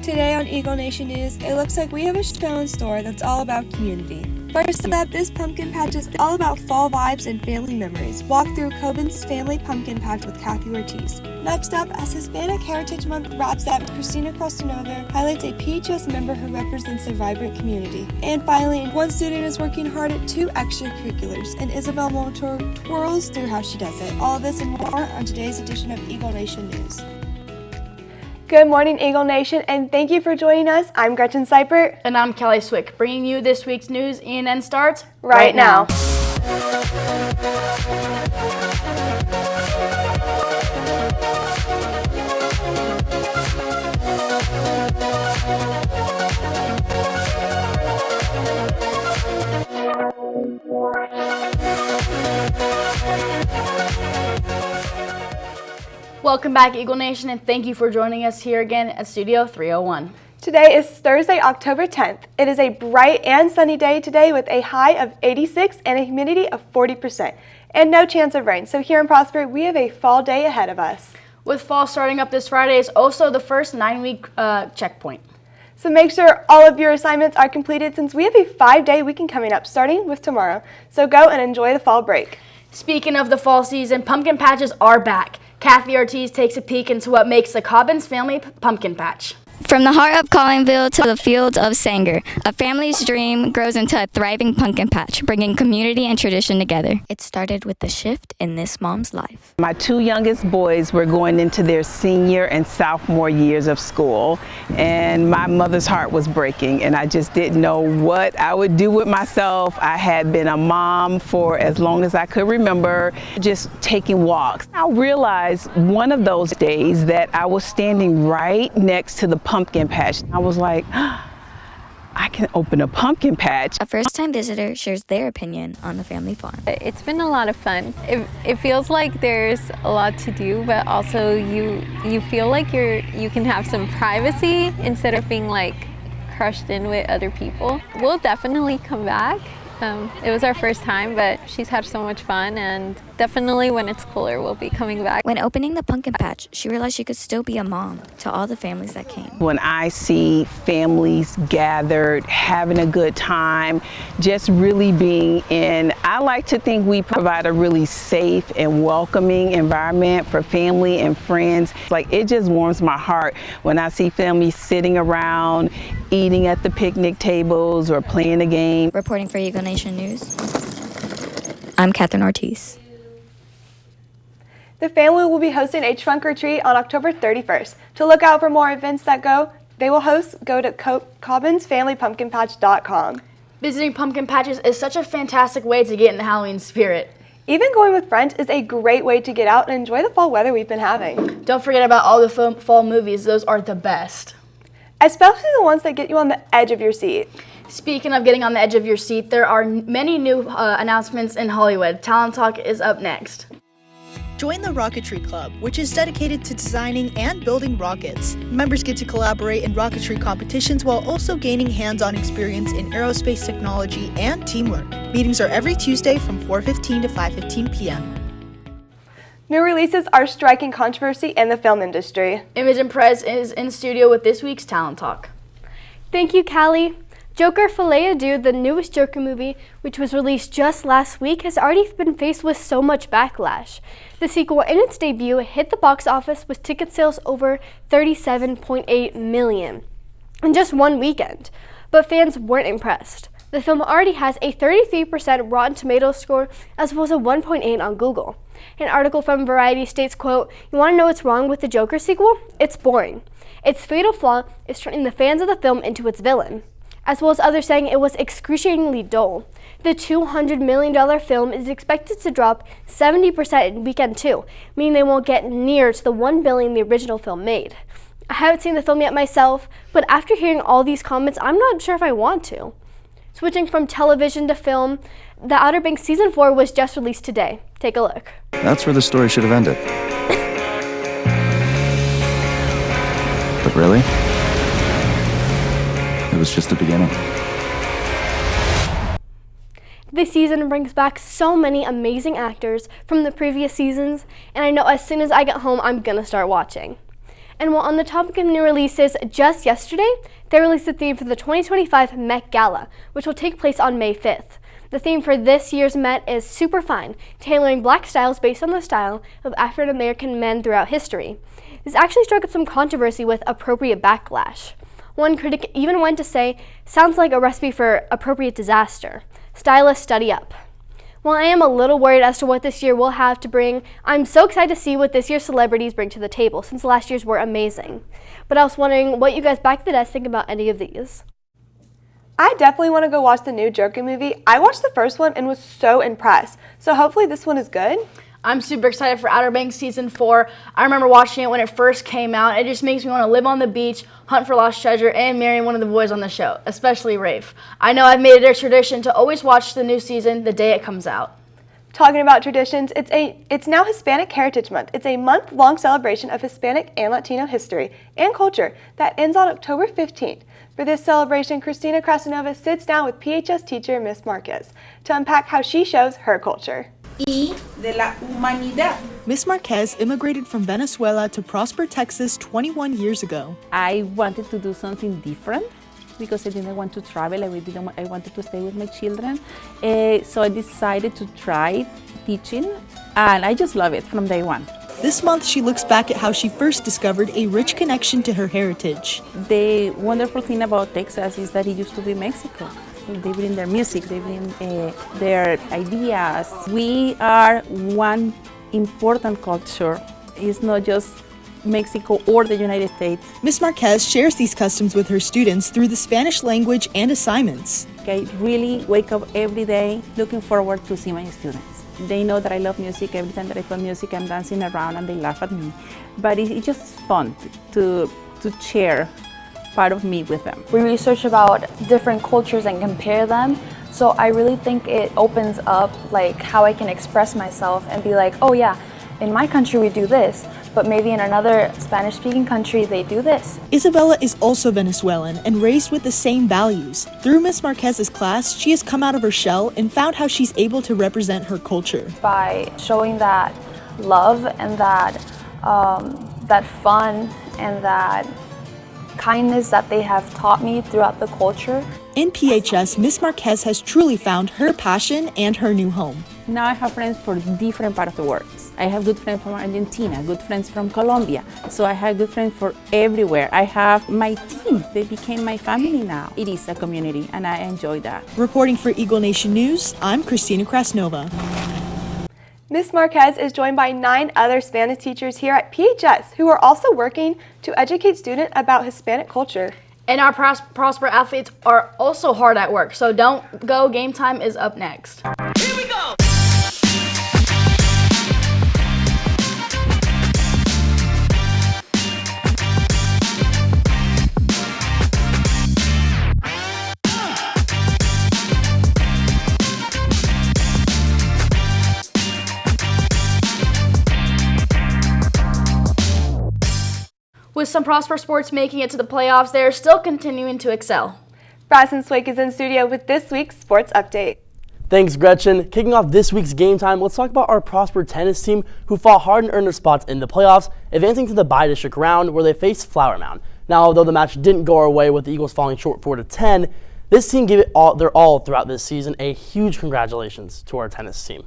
Today on Eagle Nation News, it looks like we have a show in store that's all about community. First up, this pumpkin patch is all about fall vibes and family memories. Walk through Coben's Family Pumpkin Patch with Kathy Ortiz. Next up, as Hispanic Heritage Month wraps up, Christina Crostanova highlights a PHS member who represents a vibrant community. And finally, one student is working hard at 2 extracurriculars, and Isabel Motor twirls through how she does it. All of this and more on today's edition of Eagle Nation News. Good morning, Eagle Nation, and thank you for joining us. I'm Gretchen Seipert. And I'm Kelly Swick, bringing you this week's news. ENN starts right now. Welcome back, Eagle Nation, and thank you for joining us here again at Studio 301. Today is Thursday, October 10th. It is a bright and sunny day today with a high of 86 and a humidity of 40% and no chance of rain. So here in Prosper, we have a fall day ahead of us. With fall starting up this Friday is also the first 9-week checkpoint. So make sure all of your assignments are completed since we have a 5-day weekend coming up starting with tomorrow. So go and enjoy the fall break. Speaking of the fall season, pumpkin patches are back. Kathy Ortiz takes a peek into what makes the Cobbins Family Pumpkin Patch. From the heart of Collingville to the fields of Sanger, a family's dream grows into a thriving pumpkin patch, bringing community and tradition together. It started with a shift in this mom's life. My 2 youngest boys were going into their senior and sophomore years of school, and my mother's heart was breaking, and I just didn't know what I would do with myself. I had been a mom for as long as I could remember, just taking walks. I realized one of those days that I was standing right next to the pumpkin patch. I was like, I can open a pumpkin patch. A first-time visitor shares their opinion on the family farm. It's been a lot of fun. It feels like there's a lot to do, but also you feel like you can have some privacy instead of being like crushed in with other people. We'll definitely come back. It was our first time, but she's had so much fun, and definitely when it's cooler, we'll be coming back. When opening the pumpkin patch, she realized she could still be a mom to all the families that came. When I see families gathered, having a good time, just really being in, I like to think we provide a really safe and welcoming environment for family and friends. Like, it just warms my heart when I see families sitting around, eating at the picnic tables or playing a game. Reporting for Eagle Nation News, I'm Catherine Ortiz. The family will be hosting a trunk or treat on October 31st. To look out for more events that go to CobbensFamilyPumpkinPatch.com. Visiting pumpkin patches is such a fantastic way to get in the Halloween spirit. Even going with friends is a great way to get out and enjoy the fall weather we've been having. Don't forget about all the fall movies. Those are the best. Especially the ones that get you on the edge of your seat. Speaking of getting on the edge of your seat, there are many new announcements in Hollywood. Talent Talk is up next. Join the Rocketry Club, which is dedicated to designing and building rockets. Members get to collaborate in rocketry competitions while also gaining hands-on experience in aerospace technology and teamwork. Meetings are every Tuesday from 4:15 to 5:15 p.m. New releases are striking controversy in the film industry. Imogen Perez is in studio with this week's Talent Talk. Thank you, Callie. Joker Filet Adieu, the newest Joker movie, which was released just last week, has already been faced with so much backlash. The sequel, in its debut, hit the box office with ticket sales over 37.8 million in just one weekend, but fans weren't impressed. The film already has a 33% Rotten Tomatoes score as well as a 1.8 on Google. An article from Variety states, quote, "You want to know what's wrong with the Joker sequel? It's boring. Its fatal flaw is turning the fans of the film into its villain," as well as others saying it was excruciatingly dull. The $200 million film is expected to drop 70% in weekend 2, meaning they won't get near to the $1 billion the original film made. I haven't seen the film yet myself, but after hearing all these comments, I'm not sure if I want to. Switching from television to film, The Outer Banks Season 4 was just released today. Take a look. That's where the story should have ended. But really? It was just the beginning. This season brings back so many amazing actors from the previous seasons, and I know as soon as I get home, I'm gonna start watching. And while on the topic of new releases, just yesterday, they released the theme for the 2025 Met Gala, which will take place on May 5th. The theme for this year's Met is super fine, tailoring black styles based on the style of African American men throughout history. This actually struck up some controversy with appropriate backlash. One critic even went to say, sounds like a recipe for appropriate disaster. Stylists study up. While I am a little worried as to what this year will have to bring, I'm so excited to see what this year's celebrities bring to the table, since last year's were amazing. But I was wondering what you guys back at the desk think about any of these. I definitely want to go watch the new Joker movie. I watched the first one and was so impressed. So hopefully this one is good. I'm super excited for Outer Banks Season 4. I remember watching it when it first came out. It just makes me want to live on the beach, hunt for lost treasure, and marry one of the boys on the show, especially Rafe. I know I've made it a tradition to always watch the new season the day it comes out. Talking about traditions, it's now Hispanic Heritage Month. It's a month-long celebration of Hispanic and Latino history and culture that ends on October 15th. For this celebration, Christina Krasanova sits down with PHS teacher Miss Marquez to unpack how she shows her culture. Y de la humanidad. Miss Marquez immigrated from Venezuela to Prosper, Texas 21 years ago. I wanted to do something different because I didn't want to travel. I wanted to stay with my children. So I decided to try teaching, and I just love it from day one. This month, she looks back at how she first discovered a rich connection to her heritage. The wonderful thing about Texas is that it used to be Mexico. They bring their music, they bring their ideas. We are one important culture. It's not just Mexico or the United States. Miss Marquez shares these customs with her students through the Spanish language and assignments. I really wake up every day looking forward to see my students. They know that I love music. Every time that I play music, I'm dancing around and they laugh at me. But it's just fun to share part of me with them. We research about different cultures and compare them. So I really think it opens up like how I can express myself and be like, oh yeah, in my country we do this, but maybe in another Spanish-speaking country they do this. Isabella is also Venezuelan and raised with the same values. Through Miss Marquez's class, she has come out of her shell and found how she's able to represent her culture. By showing that love and that fun and that kindness that they have taught me throughout the culture. In PHS, Miss Marquez has truly found her passion and her new home. Now I have friends for different parts of the world. I have good friends from Argentina, good friends from Colombia. So I have good friends for everywhere. I have my team. They became my family now. It is a community and I enjoy that. Reporting for Eagle Nation News, I'm Christina Krasnova. Miss Marquez is joined by 9 other Spanish teachers here at PHS who are also working to educate students about Hispanic culture. And our Prosper athletes are also hard at work, so don't go. Game time is up next. Here we go. With some Prosper sports making it to the playoffs, they are still continuing to excel. Bryson Swake is in studio with this week's sports update. Thanks, Gretchen. Kicking off this week's game time, let's talk about our Prosper tennis team who fought hard and earned their spots in the playoffs, advancing to the bi-district round where they faced Flower Mound. Now, although the match didn't go our way with the Eagles falling short 4-10, this team gave it their all throughout this season. A huge congratulations to our tennis team.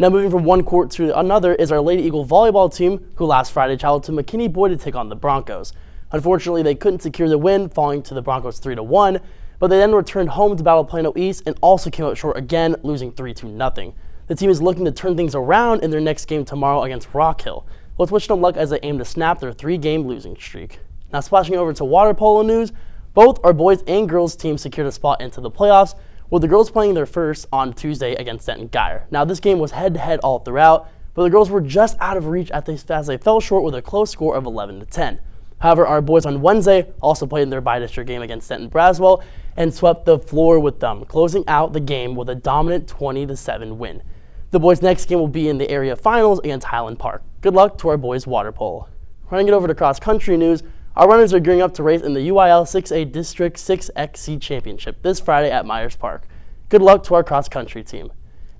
Now moving from one court to another is our Lady Eagle volleyball team, who last Friday traveled to McKinney Boyd to take on the Broncos. Unfortunately, they couldn't secure the win, falling to the Broncos 3-1, but they then returned home to battle Plano East and also came out short again, losing 3-0. The team is looking to turn things around in their next game tomorrow against Rock Hill. Let's wish them luck as they aim to snap their 3-game losing streak. Now splashing over to water polo news, both our boys and girls teams secured a spot into the playoffs, with the girls playing their first on Tuesday against Denton Geyer. Now this game was head-to-head all throughout, but the girls were just out of reach as they fell short with a close score of 11-10. However, our boys on Wednesday also played in their bi-district game against Denton Braswell and swept the floor with them, closing out the game with a dominant 20-7 win. The boys' next game will be in the area finals against Highland Park. Good luck to our boys' water polo. Running it over to cross-country news, our runners are gearing up to race in the UIL 6A District 6XC Championship this Friday at Myers Park. Good luck to our cross-country team.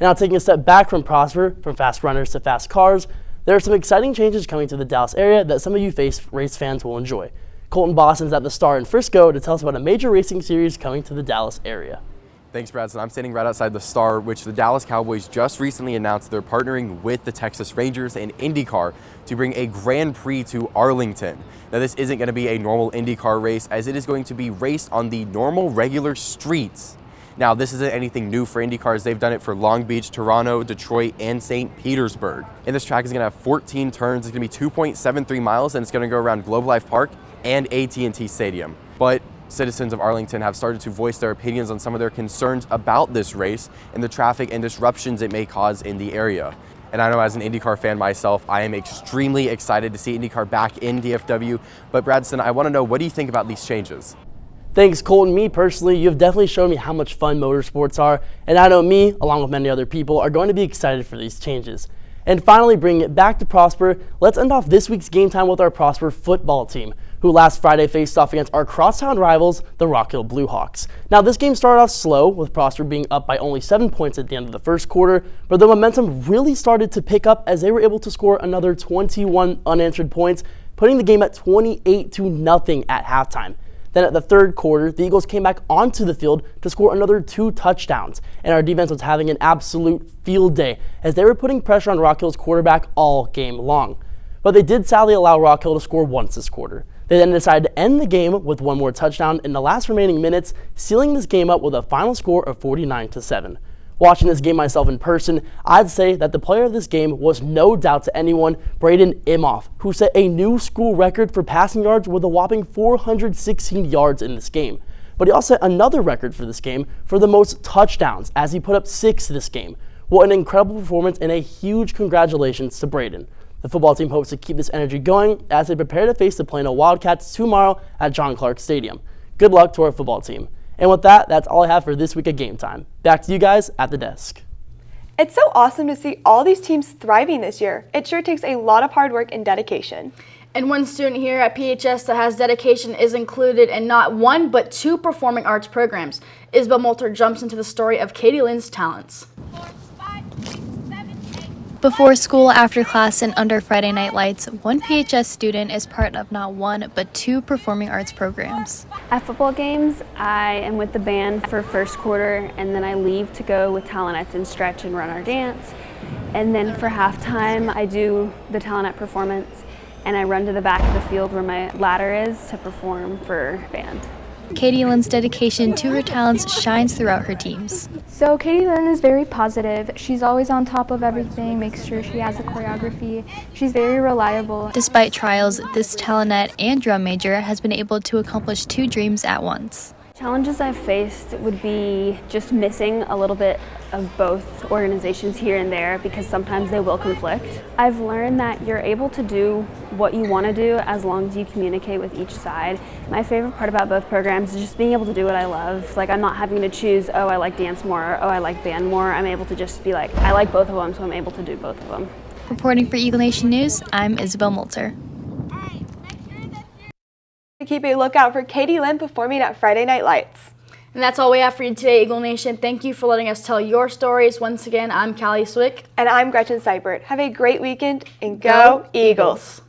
Now taking a step back from Prosper, from fast runners to fast cars, there are some exciting changes coming to the Dallas area that some of you race fans will enjoy. Colton Boston's at the Star in Frisco to tell us about a major racing series coming to the Dallas area. Thanks, Bradson. I'm standing right outside the Star, which the Dallas Cowboys just recently announced they're partnering with the Texas Rangers and IndyCar to bring a Grand Prix to Arlington. Now, this isn't going to be a normal IndyCar race, as it is going to be raced on the normal, regular streets. Now, this isn't anything new for IndyCars. They've done it for Long Beach, Toronto, Detroit, and St. Petersburg. And this track is going to have 14 turns. It's going to be 2.73 miles, and it's going to go around Globe Life Park and AT&T Stadium. But citizens of Arlington have started to voice their opinions on some of their concerns about this race and the traffic and disruptions it may cause in the area. And I know as an IndyCar fan myself, I am extremely excited to see IndyCar back in DFW. But Bradston, I want to know, what do you think about these changes? Thanks, Colton. Me personally, you've definitely shown me how much fun motorsports are, and I know me, along with many other people, are going to be excited for these changes. And finally, bringing it back to Prosper, let's end off this week's Game Time with our Prosper football team, who last Friday faced off against our crosstown rivals, the Rock Hill Bluehawks. Now, this game started off slow, with Prosper being up by only 7 points at the end of the first quarter, but the momentum really started to pick up as they were able to score another 21 unanswered points, putting the game at 28-0 at halftime. Then at the third quarter, the Eagles came back onto the field to score another 2 touchdowns, and our defense was having an absolute field day as they were putting pressure on Rock Hill's quarterback all game long. But they did sadly allow Rock Hill to score once this quarter. They then decided to end the game with one more touchdown in the last remaining minutes, sealing this game up with a final score of 49-7. Watching this game myself in person, I'd say that the player of this game was no doubt to anyone, Braden Imhoff, who set a new school record for passing yards with a whopping 416 yards in this game. But he also set another record for this game for the most touchdowns, as he put up 6 this game. What an incredible performance, and a huge congratulations to Braden. The football team hopes to keep this energy going as they prepare to face the Plano Wildcats tomorrow at John Clark Stadium. Good luck to our football team. And with that, that's all I have for this week of Game Time. Back to you guys at the desk. It's so awesome to see all these teams thriving this year. It sure takes a lot of hard work and dedication. And one student here at PHS that has dedication is included in not 1 but 2 performing arts programs. Isabel Moulter jumps into the story of Katie Lynn's talents. Before school, after class, and under Friday Night Lights, one PHS student is part of not 1 but 2 performing arts programs. At football games, I am with the band for first quarter, and then I leave to go with Talonets and stretch and run our dance. And then for halftime, I do the Talonette performance, and I run to the back of the field where my ladder is to perform for band. Katie Lynn's dedication to her talents shines throughout her teams. So Katie Lynn is very positive. She's always on top of everything, makes sure she has the choreography. She's very reliable. Despite trials, this talonette and drum major has been able to accomplish 2 dreams at once. Challenges I've faced would be just missing a little bit of both organizations here and there, because sometimes they will conflict. I've learned that you're able to do what you want to do as long as you communicate with each side. My favorite part about both programs is just being able to do what I love. Like, I'm not having to choose, oh, I like dance more, or oh, I like band more. I'm able to just be like, I like both of them, so I'm able to do both of them. Reporting for Eagle Nation News, I'm Isabel Moulter. Keep a lookout for Katie Lynn performing at Friday Night Lights. And that's all we have for you today, Eagle Nation. Thank you for letting us tell your stories. Once again, I'm Callie Swick. And I'm Gretchen Seibert. Have a great weekend, and go Eagles!